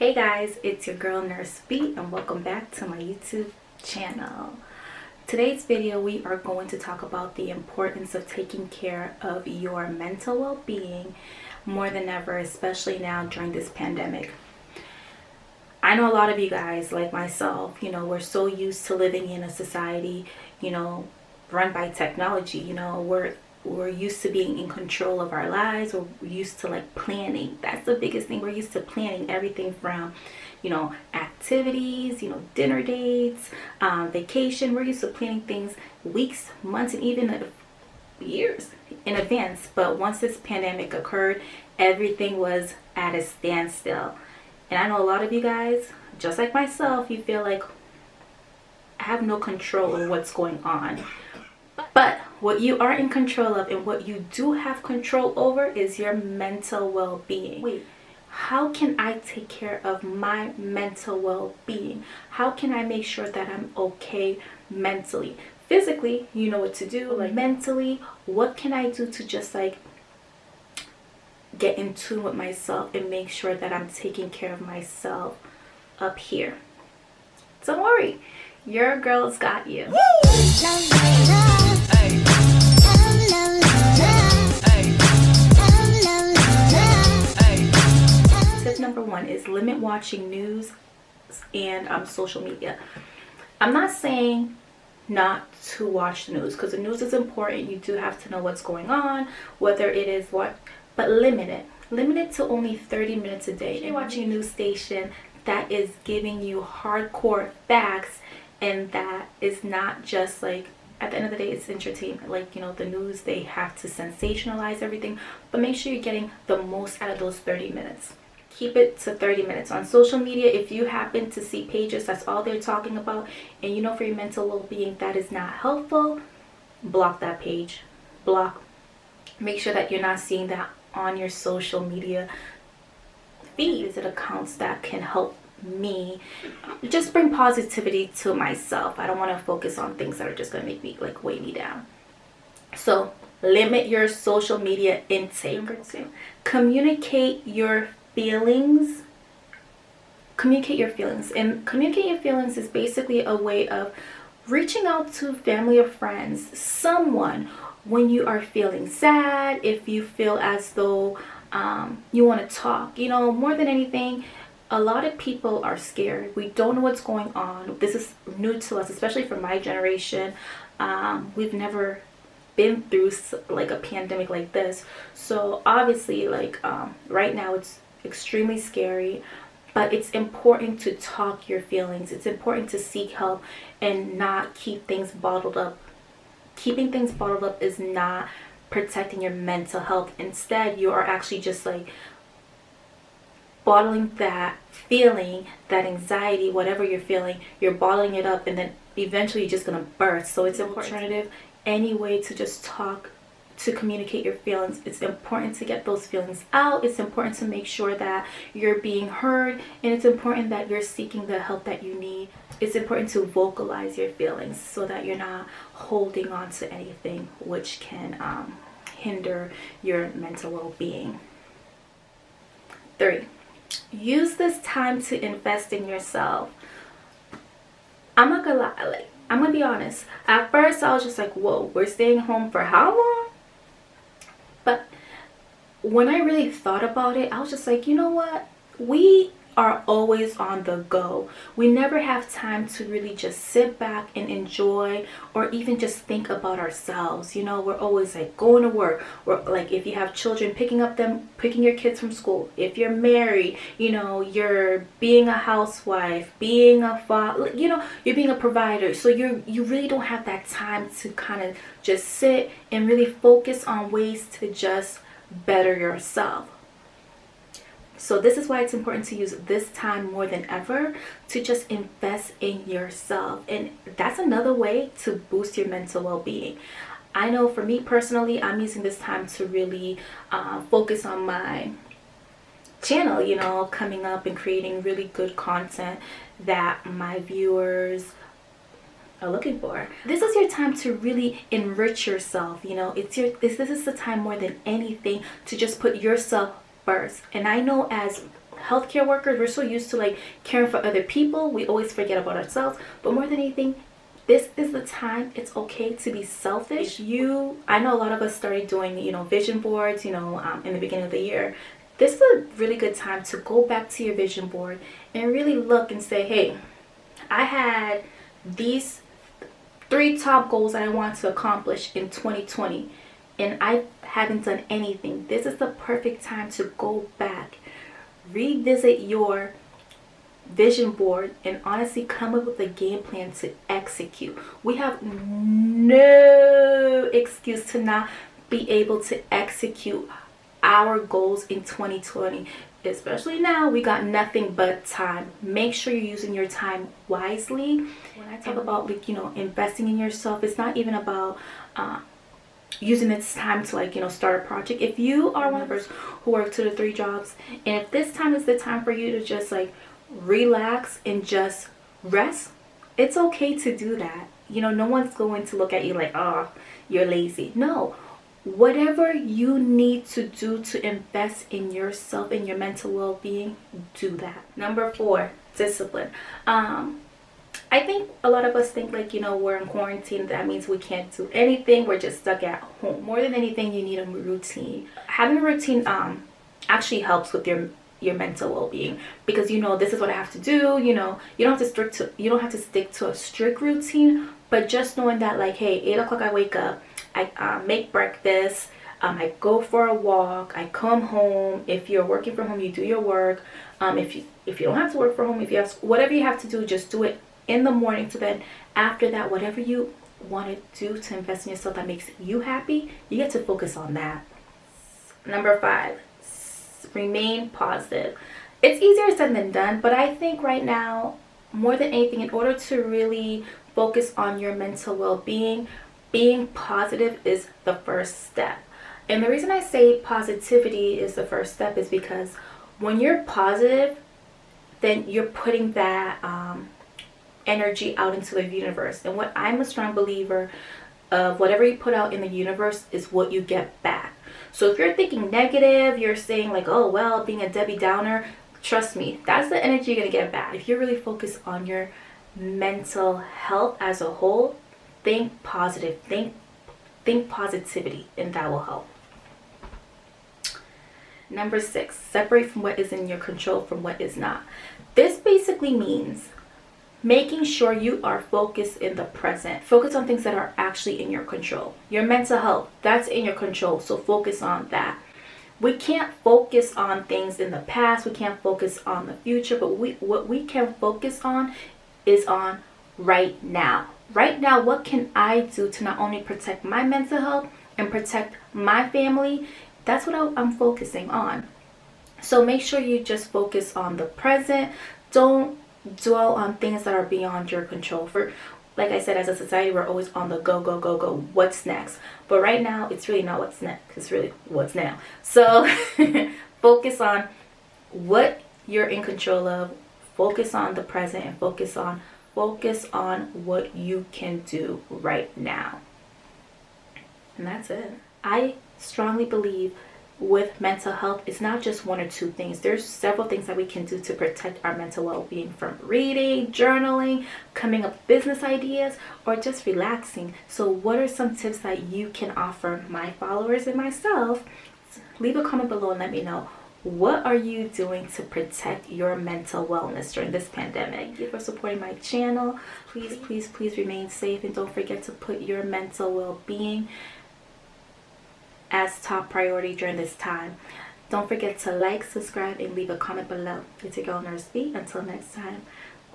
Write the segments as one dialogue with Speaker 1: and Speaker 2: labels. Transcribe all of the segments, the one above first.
Speaker 1: Hey guys, it's your girl Nurse B and welcome back to my YouTube channel. Today's video we are going to talk about the importance of taking care of your mental well-being more than ever, especially now during this pandemic. I know a lot of you guys, like myself, we're so used to living in a society, run by technology. We're used to being in control of our lives. We're used to like planning. That's the biggest thing. We're used to planning everything from, activities, dinner dates, vacation. We're used to planning things weeks, months, and even years in advance. But once this pandemic occurred, everything was at a standstill. And I know a lot of you guys, just like myself, you feel like I have no control of what's going on. But what you are in control of and what you do have control over is your mental well-being. Wait, how can I take care of my mental well-being? How can I make sure that I'm okay mentally? Physically, you know what to do. Like mentally, what can I do to just like get in tune with myself and make sure that I'm taking care of myself up here? Don't worry, your girl's got you. Tip number one is limit watching news and social media. I'm not saying not to watch the news, because the news is important. You do have to know what's going on, whether it is but limit it. Limit it to only 30 minutes a day. If you're watching a news station that is giving you hardcore facts and that is not just like, at the end of the day, it's entertainment. Like, the news, they have to sensationalize everything, but make sure you're getting the most out of those 30 minutes. Keep it to 30 minutes. On social media, if you happen to see pages that's all they're talking about, and for your mental well-being that is not helpful, block that page. Block. Make sure that you're not seeing that on your social media feed. Visit accounts that can help me just bring positivity to myself. I don't want to focus on things that are just going to make me like weigh me down. So limit your social media intake. Number two, communicate your feelings. Communicate your feelings. And communicate your feelings is basically a way of reaching out to family or friends, someone, when you are feeling sad, if you feel as though you want to talk. More than anything, a lot of people are scared. We don't know what's going on. This is new to us, especially for my generation. We've never been through like a pandemic like this. So obviously, like right now, it's extremely scary. But it's important to talk your feelings. It's important to seek help and not keep things bottled up. Keeping things bottled up is not protecting your mental health. Instead, you are actually just like bottling that feeling, that anxiety, whatever you're feeling, you're bottling it up, and then eventually you're just gonna burst. So it's an alternative, any way to just talk, to communicate your feelings. It's important to get those feelings out. It's important to make sure that you're being heard, and it's important that you're seeking the help that you need. It's important to vocalize your feelings so that you're not holding on to anything which can hinder your mental well-being. 3, use this time to invest in yourself. I'm not gonna lie, I'm gonna be honest. At first, I was just like, whoa, we're staying home for how long? But when I really thought about it, I was just like, you know what? We are always on the go. We never have time to really just sit back and enjoy or even just think about ourselves. We're always like going to work. We're like, if you have children, picking your kids from school. If you're married, you're being a housewife, being a father, you're being a provider. So you really don't have that time to kind of just sit and really focus on ways to just better yourself. So this is why it's important to use this time more than ever to just invest in yourself. And that's another way to boost your mental well-being. I know for me personally, I'm using this time to really focus on my channel, coming up and creating really good content that my viewers are looking for. This is your time to really enrich yourself. This is the time more than anything to just put yourself first. And I know as healthcare workers, we're so used to like caring for other people, we always forget about ourselves. But more than anything, this is the time it's okay to be selfish. I know a lot of us started doing, vision boards, in the beginning of the year. This is a really good time to go back to your vision board and really look and say, hey, I had these 3 top goals that I want to accomplish in 2020, and I haven't done anything. This is the perfect time to go back, revisit your vision board, and honestly come up with a game plan to execute. We have no excuse to not be able to execute our goals in 2020. Especially now, we got nothing but time. Make sure you're using your time wisely. When I talk about like, investing in yourself, it's not even about using this time to like, start a project. If you are one of us who work 2 to 3 jobs, and if this time is the time for you to just like relax and just rest, it's okay to do that. No one's going to look at you like, oh, you're lazy. No. Whatever you need to do to invest in yourself and your mental well-being, do that. Number 4, discipline. I think a lot of us think like, we're in quarantine, that means we can't do anything, we're just stuck at home. More than anything, you need a routine. Having a routine actually helps with your mental well-being, because this is what I have to do. You don't have to stick to a strict routine, but just knowing that like, hey, 8 o'clock I wake up, I make breakfast, I go for a walk, I come home. If you're working from home, you do your work. If you don't have to work from home, if you have whatever you have to do, just do it in the morning. So then after that, whatever you want to do to invest in yourself that makes you happy, you get to focus on that. Number 5, remain positive. It's easier said than done, but I think right now, more than anything, in order to really focus on your mental well-being, being positive is the first step. And the reason I say positivity is the first step is because when you're positive, then you're putting that energy out into the universe. And what I'm a strong believer of, whatever you put out in the universe is what you get back. So if you're thinking negative, you're saying like, oh, well, being a Debbie Downer, trust me, that's the energy you're going to get back. If you're really focused on your mental health as a whole, think positive, think positivity, and that will help. Number 6, separate from what is in your control from what is not. This basically means making sure you are focused in the present. Focus on things that are actually in your control. Your mental health, that's in your control, so focus on that. We can't focus on things in the past, we can't focus on the future, but what we can focus on is on right now. Right now, what can I do to not only protect my mental health and protect my family? That's what I'm focusing on. So make sure you just focus on the present. Don't dwell on things that are beyond your control. Like I said, as a society, we're always on the go, go, go, go. What's next? But right now, it's really not what's next. It's really what's now. So focus on what you're in control of. Focus on the present and focus on what you can do right now. And that's it. I strongly believe with mental health, it's not just 1 or 2 things. There's several things that we can do to protect our mental well-being, from reading, journaling, coming up with business ideas, or just relaxing. So what are some tips that you can offer my followers and myself? Leave a comment below and let me know. What are you doing to protect your mental wellness during this pandemic? Thank you for supporting my channel. Please, please, please remain safe, and don't forget to put your mental well-being as top priority during this time. Don't forget to like, subscribe, and leave a comment below. It's your girl Nurse B. Until next time,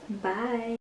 Speaker 1: bye.